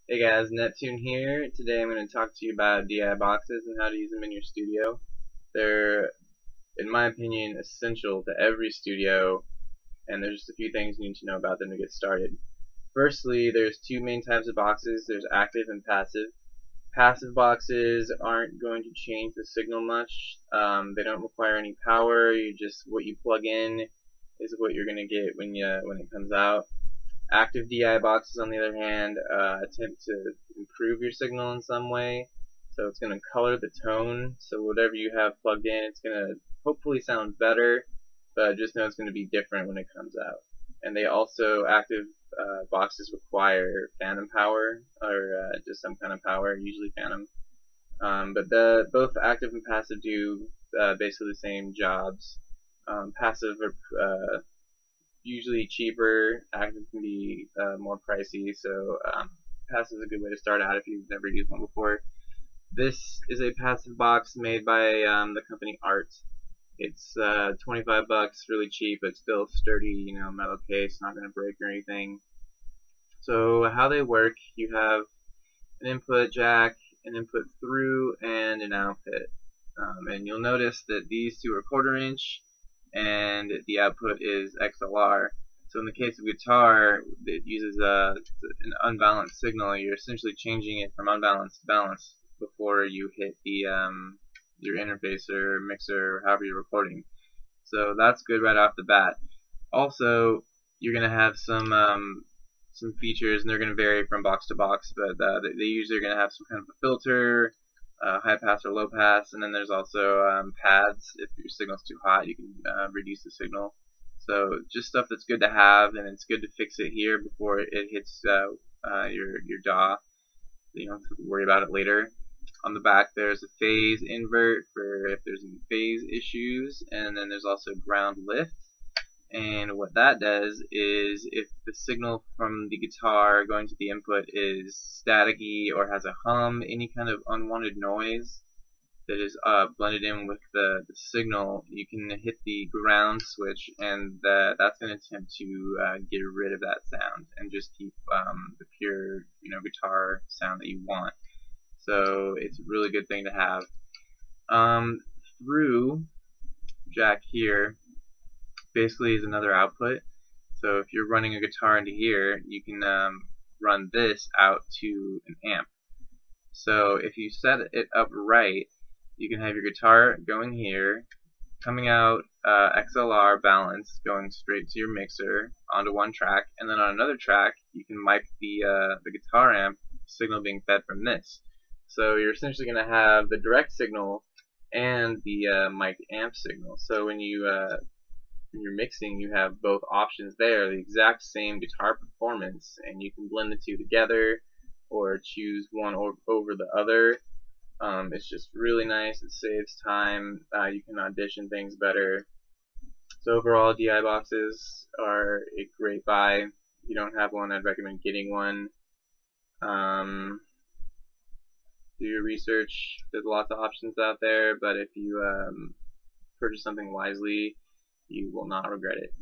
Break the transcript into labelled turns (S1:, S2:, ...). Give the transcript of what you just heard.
S1: Hey guys, Neptune here. Today I'm going to talk to you about DI boxes and how to use them in your studio. They're, in my opinion, essential to every studio, and there's just a few things you need to know about them to get started. Firstly, there's two main types of boxes. There's active and passive. Passive boxes aren't going to change the signal much. They don't require any power. What you plug in is what you're going to get when it comes out. Active DI boxes, on the other hand, attempt to improve your signal in some way. So it's going to color the tone. So whatever you have plugged in, it's going to hopefully sound better, but just know it's going to be different when it comes out. And they also, active boxes require phantom power, or just some kind of power, usually phantom. But both active and passive do basically the same jobs. Passive are usually cheaper. Active can be more pricey, so passive is a good way to start out if you've never used one before. This is a passive box made by the company Art. It's 25 bucks, really cheap, but still sturdy, metal case, not going to break or anything. So how they work, you have an input jack, an input through, and an output. And you'll notice that these two are 1/4 inch, and the output is XLR. So in the case of guitar, it uses an unbalanced signal. You're essentially changing it from unbalanced to balanced before you hit the your interface or mixer or however you're recording. So that's good right off the bat. Also, you're gonna have some features, and they're gonna vary from box to box, but they usually are gonna have some kind of a filter, high pass or low pass, and then there's also pads. If your signal's too hot, you can reduce the signal. So just stuff that's good to have, and it's good to fix it here before it hits your DAW. You don't have to worry about it later. On the back there's a phase invert for if there's any phase issues, and then there's also ground lift. And what that does is if the signal from the guitar going to the input is staticky or has a hum, any kind of unwanted noise that is blended in with the signal, you can hit the ground switch, and that's going to attempt to get rid of that sound and just keep the pure guitar sound that you want. So it's a really good thing to have. Through jack here basically is another output. So if you're running a guitar into here, you can run this out to an amp. So if you set it up right, you can have your guitar going here, coming out XLR balance, going straight to your mixer onto one track, and then on another track you can mic the guitar amp signal being fed from this. So you're essentially going to have the direct signal and the mic amp signal. So when you're mixing, you have both options there, the exact same guitar performance, and you can blend the two together or choose one over the other. It's just really nice. It saves time. You can audition things better. So overall, DI boxes are a great buy. If you don't have one, I'd recommend getting one. Do your research. There's lots of options out there, but if you purchase something wisely, you will not regret it.